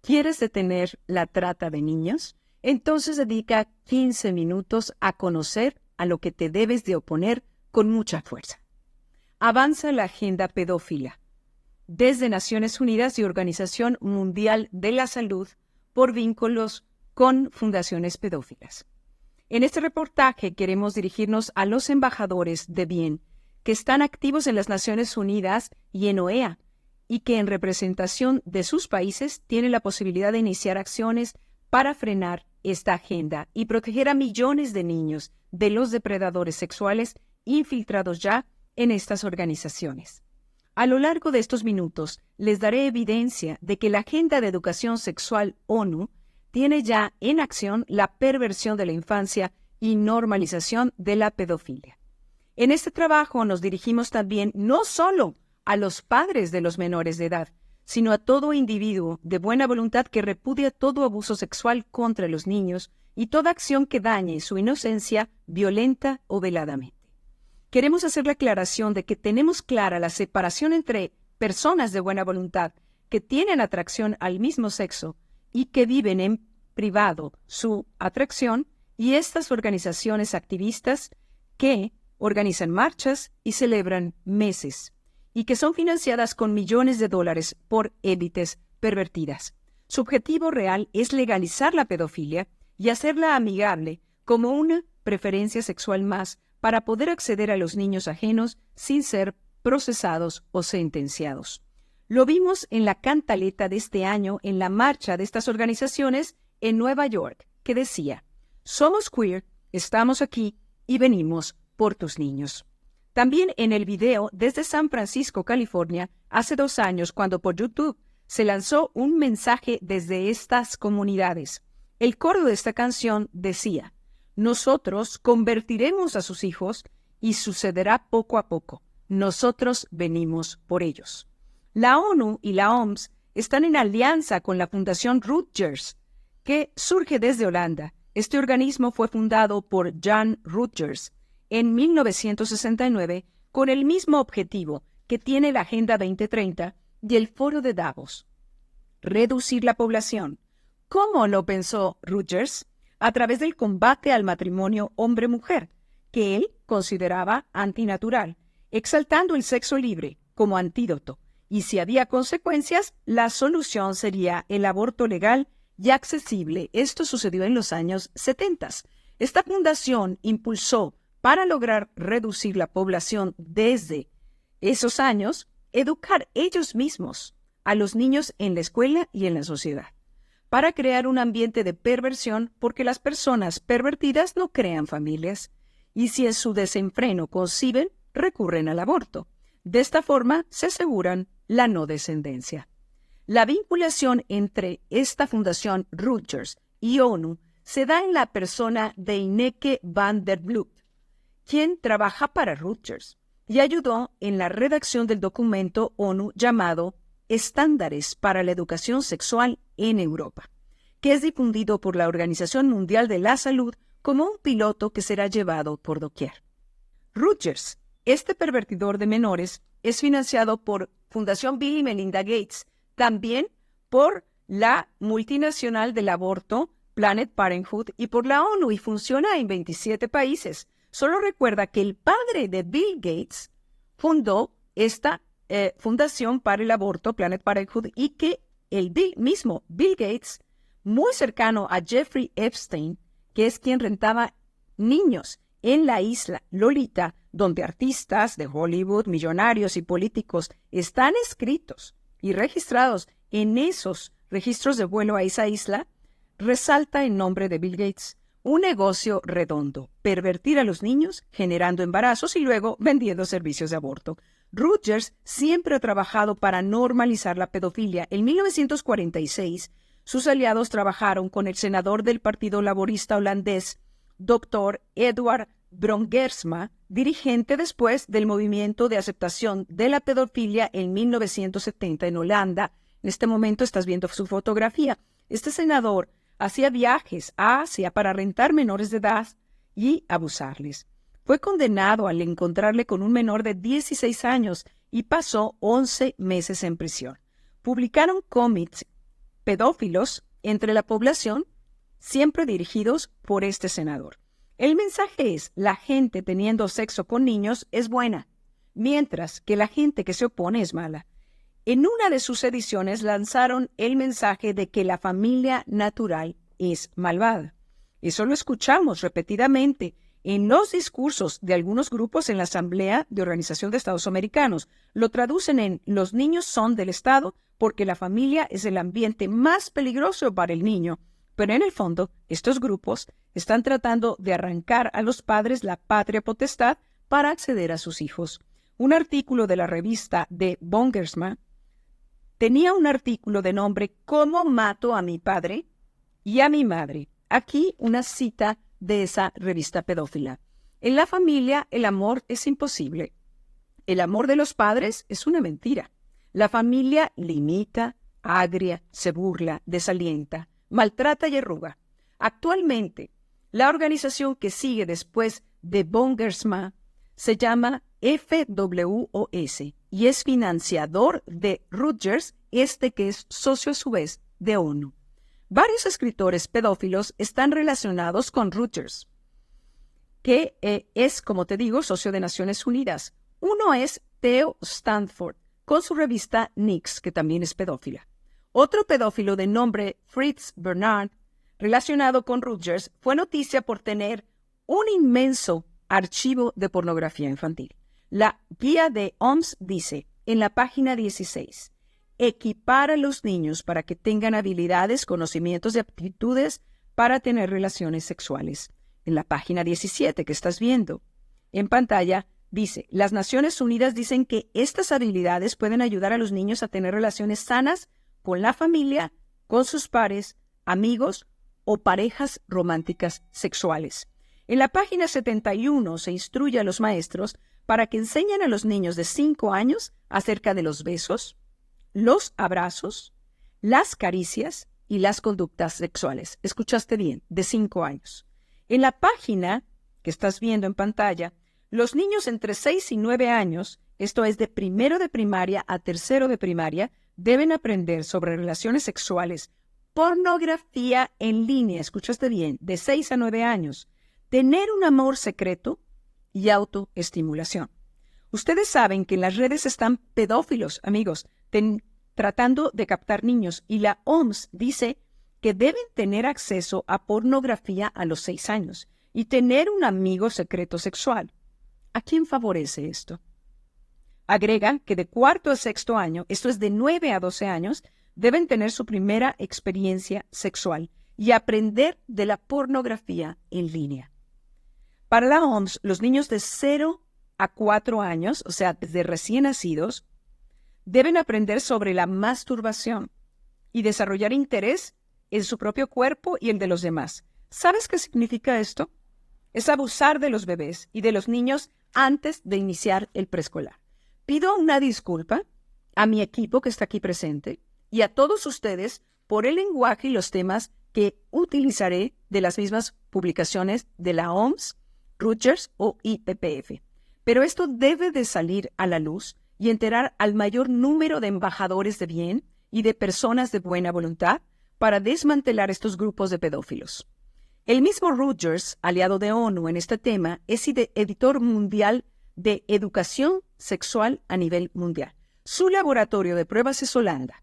¿Quieres detener la trata de niños? Entonces dedica 15 minutos a conocer a lo que te debes de oponer con mucha fuerza. Avanza la agenda pedófila. Desde Naciones Unidas y Organización Mundial de la Salud por vínculos con fundaciones pedófilas. En este reportaje queremos dirigirnos a los embajadores de bien que están activos en las Naciones Unidas y en OEA y que en representación de sus países tienen la posibilidad de iniciar acciones para frenar esta agenda y proteger a millones de niños de los depredadores sexuales infiltrados ya en estas organizaciones. A lo largo de estos minutos les daré evidencia de que la Agenda de Educación Sexual ONU tiene ya en acción la perversión de la infancia y normalización de la pedofilia. En este trabajo nos dirigimos también no solo a los padres de los menores de edad, sino a todo individuo de buena voluntad que repudia todo abuso sexual contra los niños y toda acción que dañe su inocencia violenta o veladamente. Queremos hacer la aclaración de que tenemos clara la separación entre personas de buena voluntad que tienen atracción al mismo sexo y que viven en privado su atracción y estas organizaciones activistas que organizan marchas y celebran meses y que son financiadas con millones de dólares por élites pervertidas. Su objetivo real es legalizar la pedofilia y hacerla amigable como una preferencia sexual más para poder acceder a los niños ajenos sin ser procesados o sentenciados. Lo vimos en la cantaleta de este año en la marcha de estas organizaciones en Nueva York, que decía: «Somos queer, estamos aquí y venimos por tus niños». También en el video desde San Francisco, California, hace 2 años, cuando por YouTube se lanzó un mensaje desde estas comunidades. El coro de esta canción decía: «Nosotros convertiremos a sus hijos y sucederá poco a poco. Nosotros venimos por ellos». La ONU y la OMS están en alianza con la Fundación Rutgers, que surge desde Holanda. Este organismo fue fundado por Jan Rutgers en 1969 con el mismo objetivo que tiene la Agenda 2030 y el Foro de Davos: reducir la población. ¿Cómo lo pensó Rutgers? A través del combate al matrimonio hombre-mujer, que él consideraba antinatural, exaltando el sexo libre como antídoto, y si había consecuencias, la solución sería el aborto legal y accesible. Esto sucedió en los años 70. Esta fundación impulsó, para lograr reducir la población desde esos años, educar ellos mismos a los niños en la escuela y en la sociedad, para crear un ambiente de perversión, porque las personas pervertidas no crean familias, y si en su desenfreno conciben, recurren al aborto. De esta forma se aseguran la no descendencia. La vinculación entre esta fundación Rutgers y ONU se da en la persona de Ineke van der Vloed, quien trabaja para Rutgers y ayudó en la redacción del documento ONU llamado Estándares para la Educación Sexual en Europa, que es difundido por la Organización Mundial de la Salud como un piloto que será llevado por doquier. Rutgers, este pervertidor de menores, es financiado por Fundación Bill y Melinda Gates, también por la multinacional del aborto Planned Parenthood y por la ONU, y funciona en 27 países. Solo recuerda que el padre de Bill Gates fundó esta fundación para el aborto, Planned Parenthood, y que el mismo Bill Gates, muy cercano a Jeffrey Epstein, que es quien rentaba niños en la isla Lolita, donde artistas de Hollywood, millonarios y políticos están escritos y registrados en esos registros de vuelo a esa isla, resalta el nombre de Bill Gates. Un negocio redondo: pervertir a los niños, generando embarazos y luego vendiendo servicios de aborto. Rutgers siempre ha trabajado para normalizar la pedofilia. En 1946, sus aliados trabajaron con el senador del Partido Laborista holandés, Dr. Edward Brongersma, dirigente después del movimiento de aceptación de la pedofilia en 1970 en Holanda. En este momento estás viendo su fotografía. Este senador hacía viajes a Asia para rentar menores de edad y abusarles. Fue condenado al encontrarle con un menor de 16 años y pasó 11 meses en prisión. Publicaron cómics pedófilos entre la población, siempre dirigidos por este senador. El mensaje es: la gente teniendo sexo con niños es buena, mientras que la gente que se opone es mala. En una de sus ediciones lanzaron el mensaje de que la familia natural es malvada. Eso lo escuchamos repetidamente en los discursos de algunos grupos en la Asamblea de Organización de Estados Americanos. Lo traducen en: los niños son del Estado porque la familia es el ambiente más peligroso para el niño. Pero en el fondo, estos grupos están tratando de arrancar a los padres la patria potestad para acceder a sus hijos. Un artículo de la revista de Bongersma tenía un artículo de nombre ¿Cómo mato a mi padre y a mi madre? Aquí una cita de esa revista pedófila. En la familia el amor es imposible. El amor de los padres es una mentira. La familia limita, agria, se burla, desalienta, maltrata y arruga. Actualmente, la organización que sigue después de Bongersma se llama FWOS y es financiador de Rutgers, que es socio a su vez de ONU. Varios escritores pedófilos están relacionados con Rutgers, que es, como te digo, socio de Naciones Unidas. Uno es Theo Stanford, con su revista Nix, que también es pedófila. Otro pedófilo de nombre Fritz Bernard, relacionado con Rutgers, fue noticia por tener un inmenso archivo de pornografía infantil. La guía de OMS dice, en la página 16, equipar a los niños para que tengan habilidades, conocimientos y aptitudes para tener relaciones sexuales. En la página 17 que estás viendo en pantalla, dice, las Naciones Unidas dicen que estas habilidades pueden ayudar a los niños a tener relaciones sanas con la familia, con sus pares, amigos o parejas románticas sexuales. En la página 71 se instruye a los maestros para que enseñen a los niños de 5 años acerca de los besos, los abrazos, las caricias y las conductas sexuales. Escuchaste bien, de 5 años. En la página que estás viendo en pantalla, los niños entre 6 y 9 años, esto es de primero de primaria a tercero de primaria, deben aprender sobre relaciones sexuales, pornografía en línea, escuchaste bien, de 6 a 9 años, tener un amor secreto y autoestimulación. Ustedes saben que en las redes están pedófilos, amigos, tratando de captar niños, y la OMS dice que deben tener acceso a pornografía a los 6 años y tener un amigo secreto sexual. ¿A quién favorece esto? Agregan que de cuarto a sexto año, esto es de 9 a 12 años, deben tener su primera experiencia sexual y aprender de la pornografía en línea. Para la OMS, los niños de 0 a 4 años, o sea, desde recién nacidos, deben aprender sobre la masturbación y desarrollar interés en su propio cuerpo y el de los demás. ¿Sabes qué significa esto? Es abusar de los bebés y de los niños antes de iniciar el preescolar. Pido una disculpa a mi equipo que está aquí presente y a todos ustedes por el lenguaje y los temas que utilizaré de las mismas publicaciones de la OMS, Rutgers o IPPF. Pero esto debe de salir a la luz y enterar al mayor número de embajadores de bien y de personas de buena voluntad para desmantelar estos grupos de pedófilos. El mismo Rutgers, aliado de ONU en este tema, es editor mundial de educación sexual a nivel mundial. Su laboratorio de pruebas es Holanda,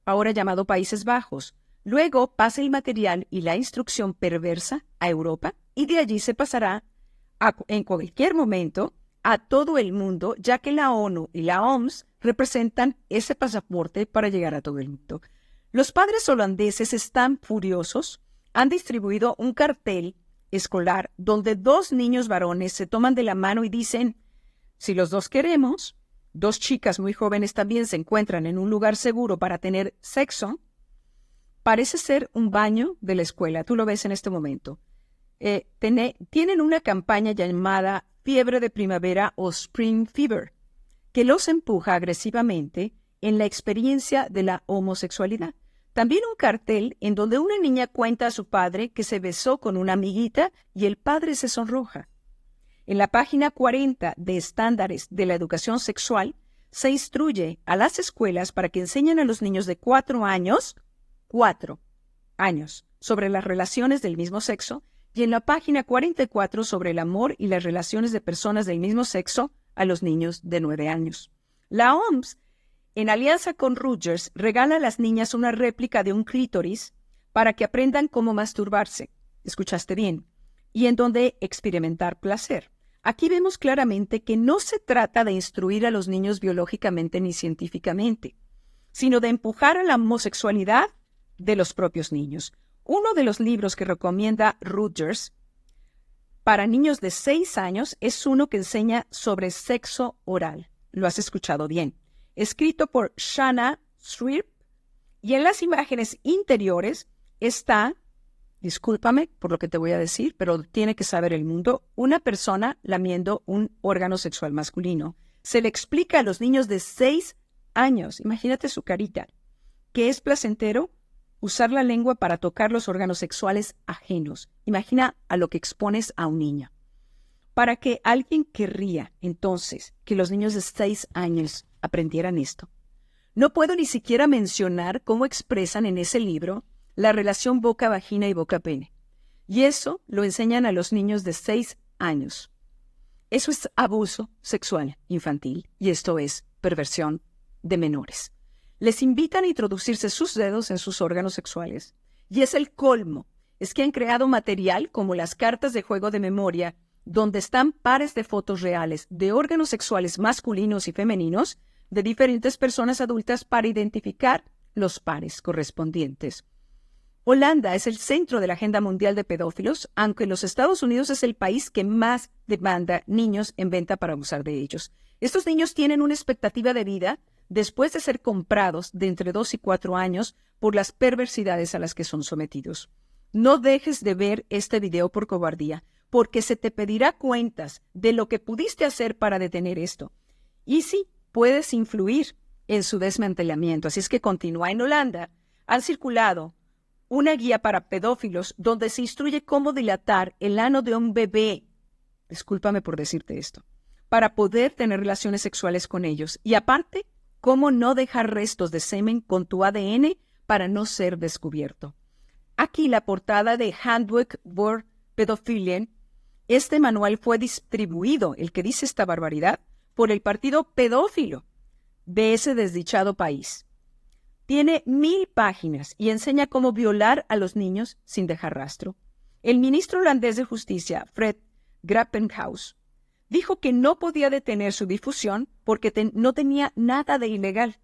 ahora llamado Países Bajos. Luego pasa el material y la instrucción perversa a Europa y de allí se pasará en cualquier momento a todo el mundo, ya que la ONU y la OMS representan ese pasaporte para llegar a todo el mundo. Los padres holandeses están furiosos. Han distribuido un cartel escolar donde 2 niños varones se toman de la mano y dicen, si los dos queremos, 2 chicas muy jóvenes también se encuentran en un lugar seguro para tener sexo. Parece ser un baño de la escuela, tú lo ves en este momento. Tienen una campaña llamada Fiebre de Primavera o Spring Fever, que los empuja agresivamente en la experiencia de la homosexualidad. También un cartel en donde una niña cuenta a su padre que se besó con una amiguita y el padre se sonroja. En la página 40 de Estándares de la Educación Sexual se instruye a las escuelas para que enseñen a los niños de 4 años 4 años sobre las relaciones del mismo sexo y en la página 44 sobre el amor y las relaciones de personas del mismo sexo a los niños de 9 años. La OMS, en alianza con Rutgers, regala a las niñas una réplica de un clítoris para que aprendan cómo masturbarse. ¿Escuchaste bien? Y en donde experimentar placer. Aquí vemos claramente que no se trata de instruir a los niños biológicamente ni científicamente, sino de empujar a la homosexualidad de los propios niños. Uno de los libros que recomienda Rutgers para niños de 6 años es uno que enseña sobre sexo oral. Lo has escuchado bien. Escrito por Shanna Sweep, y en las imágenes interiores está, discúlpame por lo que te voy a decir, pero tiene que saber el mundo, una persona lamiendo un órgano sexual masculino. Se le explica a los niños de 6 años, imagínate su carita, que es placentero usar la lengua para tocar los órganos sexuales ajenos. Imagina a lo que expones a un niño. Para que alguien querría, entonces, que los niños de 6 años aprendieran esto. No puedo ni siquiera mencionar cómo expresan en ese libro la relación boca-vagina y boca-pene. Y eso lo enseñan a los niños de 6 años. Eso es abuso sexual infantil y esto es perversión de menores. Les invitan a introducirse sus dedos en sus órganos sexuales. Y es el colmo. Es que han creado material como las cartas de juego de memoria, donde están pares de fotos reales de órganos sexuales masculinos y femeninos de diferentes personas adultas para identificar los pares correspondientes. Holanda es el centro de la agenda mundial de pedófilos, aunque los Estados Unidos es el país que más demanda niños en venta para abusar de ellos. Estos niños tienen una expectativa de vida después de ser comprados de entre 2 y 4 años por las perversidades a las que son sometidos. No dejes de ver este video por cobardía, porque se te pedirá cuentas de lo que pudiste hacer para detener esto. Y sí, puedes influir en su desmantelamiento. Así es que continúa. En Holanda han circulado una guía para pedófilos donde se instruye cómo dilatar el ano de un bebé, discúlpame por decirte esto, para poder tener relaciones sexuales con ellos. Y aparte, cómo no dejar restos de semen con tu ADN para no ser descubierto. Aquí la portada de Handbook for Pedophilia. Este manual fue distribuido, el que dice esta barbaridad, por el partido pedófilo de ese desdichado país. Tiene 1000 páginas y enseña cómo violar a los niños sin dejar rastro. El ministro holandés de Justicia, Fred Grappenhaus, dijo que no podía detener su difusión porque no tenía nada de ilegal.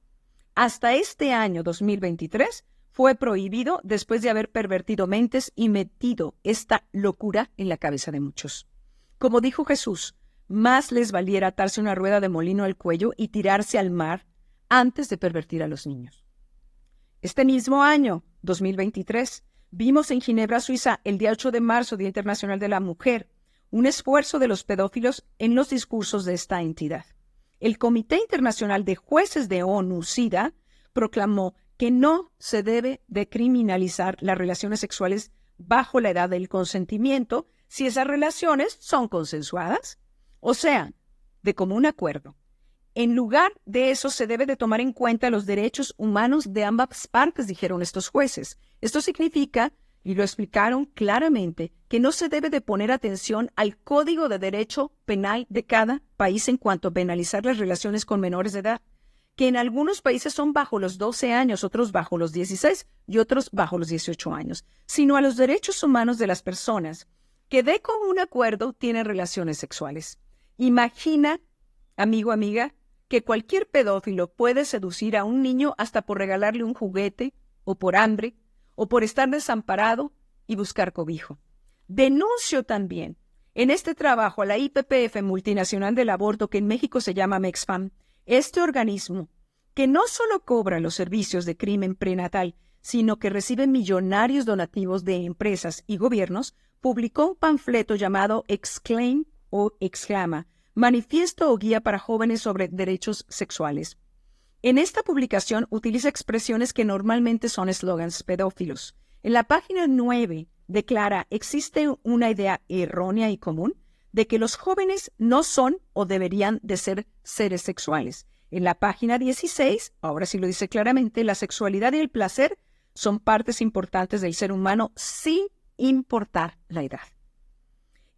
Hasta este año 2023 fue prohibido después de haber pervertido mentes y metido esta locura en la cabeza de muchos. Como dijo Jesús, más les valiera atarse una rueda de molino al cuello y tirarse al mar antes de pervertir a los niños. Este mismo año, 2023, vimos en Ginebra, Suiza, el día 8 de marzo, Día Internacional de la Mujer, un esfuerzo de los pedófilos en los discursos de esta entidad. El Comité Internacional de Jueces de ONU, SIDA, proclamó que no se debe de criminalizar las relaciones sexuales bajo la edad del consentimiento si esas relaciones son consensuadas, o sea, de común acuerdo. En lugar de eso, se debe de tomar en cuenta los derechos humanos de ambas partes, dijeron estos jueces. Esto significa, y lo explicaron claramente, que no se debe de poner atención al Código de Derecho Penal de cada país en cuanto a penalizar las relaciones con menores de edad, que en algunos países son bajo los 12 años, otros bajo los 16 y otros bajo los 18 años, sino a los derechos humanos de las personas que de común acuerdo tienen relaciones sexuales. Imagina, amigo, amiga, que cualquier pedófilo puede seducir a un niño hasta por regalarle un juguete, o por hambre, o por estar desamparado y buscar cobijo. Denuncio también en este trabajo a la IPPF Multinacional del Aborto, que en México se llama MEXFAM, este organismo que no solo cobra los servicios de crimen prenatal, sino que recibe millonarios donativos de empresas y gobiernos, publicó un panfleto llamado Exclaim o Exclama, Manifiesto o Guía para Jóvenes sobre Derechos Sexuales. En esta publicación utiliza expresiones que normalmente son eslogans pedófilos. En la página 9 declara: existe una idea errónea y común de que los jóvenes no son o deberían de ser seres sexuales. En la página 16, ahora sí lo dice claramente, la sexualidad y el placer son partes importantes del ser humano sin importar la edad.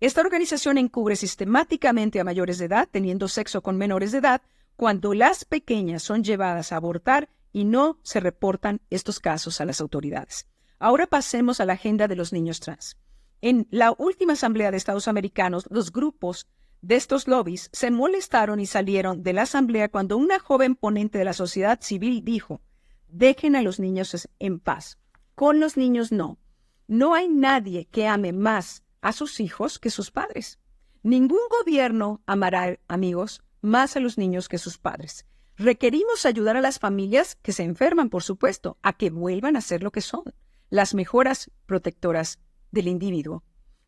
Esta organización encubre sistemáticamente a mayores de edad teniendo sexo con menores de edad cuando las pequeñas son llevadas a abortar y no se reportan estos casos a las autoridades. Ahora pasemos a la agenda de los niños trans. En la última Asamblea de Estados Americanos, los grupos de estos lobbies se molestaron y salieron de la Asamblea cuando una joven ponente de la sociedad civil dijo: dejen a los niños en paz. Con los niños no. No hay nadie que ame más a sus hijos que sus padres. Ningún gobierno amará, amigos, más a los niños que sus padres. Requerimos ayudar a las familias que se enferman, por supuesto, a que vuelvan a ser lo que son, las mejoras protectoras del individuo.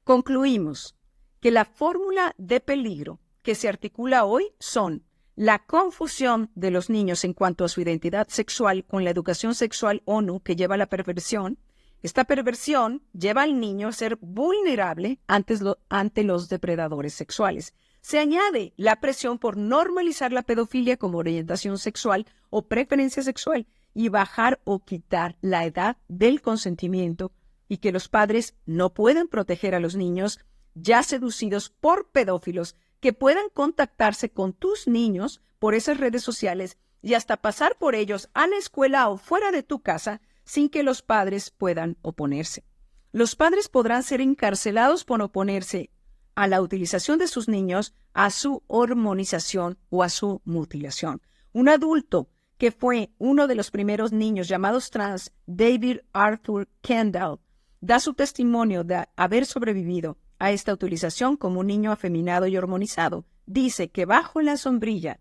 Concluimos que la fórmula de peligro que se articula hoy son la confusión de los niños en cuanto a su identidad sexual con la educación sexual ONU que lleva a la perversión. Esta perversión lleva al niño a ser vulnerable ante los depredadores sexuales. Se añade la presión por normalizar la pedofilia como orientación sexual o preferencia sexual y bajar o quitar la edad del consentimiento y que los padres no pueden proteger a los niños ya seducidos por pedófilos que puedan contactarse con tus niños por esas redes sociales y hasta pasar por ellos a la escuela o fuera de tu casa sin que los padres puedan oponerse. Los padres podrán ser encarcelados por oponerse a la utilización de sus niños, a su hormonización o a su mutilación. Un adulto que fue uno de los primeros niños llamados trans, David Arthur Kendall, da su testimonio de haber sobrevivido a esta utilización como un niño afeminado y hormonizado. Dice que bajo la sombrilla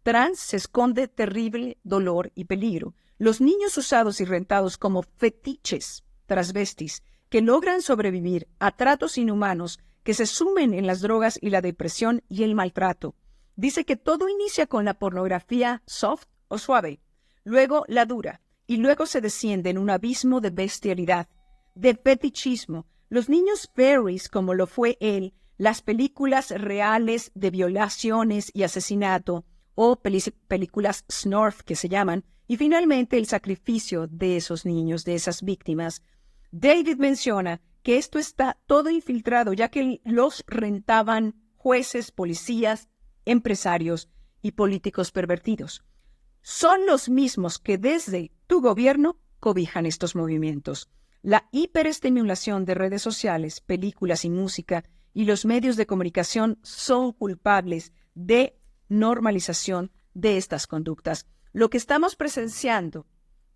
trans se esconde terrible dolor y peligro. Los niños usados y rentados como fetiches transvestis que logran sobrevivir a tratos inhumanos que se sumen en las drogas y la depresión y el maltrato. Dice que todo inicia con la pornografía soft o suave, luego la dura, y luego se desciende en un abismo de bestialidad, de fetichismo. Los niños furries, como lo fue él, las películas reales de violaciones y asesinato, o películas Snorf que se llaman, y finalmente el sacrificio de esos niños, de esas víctimas. David menciona que esto está todo infiltrado, ya que los rentaban jueces, policías, empresarios y políticos pervertidos. Son los mismos que desde tu gobierno cobijan estos movimientos. La hiperestimulación de redes sociales, películas y música y los medios de comunicación son culpables de normalización de estas conductas. Lo que estamos presenciando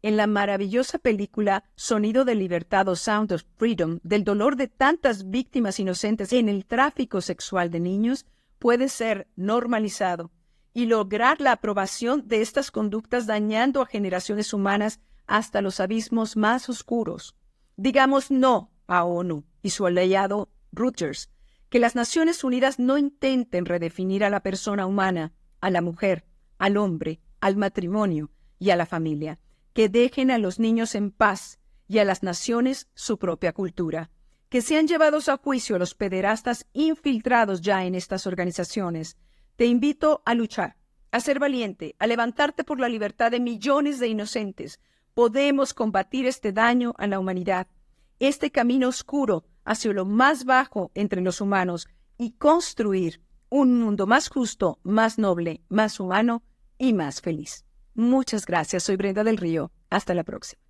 en la maravillosa película Sonido de Libertad o Sound of Freedom, del dolor de tantas víctimas inocentes en el tráfico sexual de niños, puede ser normalizado y lograr la aprobación de estas conductas dañando a generaciones humanas hasta los abismos más oscuros. Digamos no a ONU y su aliado Reuters, que las Naciones Unidas no intenten redefinir a la persona humana, a la mujer, al hombre, al matrimonio y a la familia, que dejen a los niños en paz y a las naciones su propia cultura, que sean llevados a juicio los pederastas infiltrados ya en estas organizaciones. Te invito a luchar, a ser valiente, a levantarte por la libertad de millones de inocentes. Podemos combatir este daño a la humanidad, este camino oscuro hacia lo más bajo entre los humanos y construir un mundo más justo, más noble, más humano y más feliz. Muchas gracias. Soy Brenda del Río. Hasta la próxima.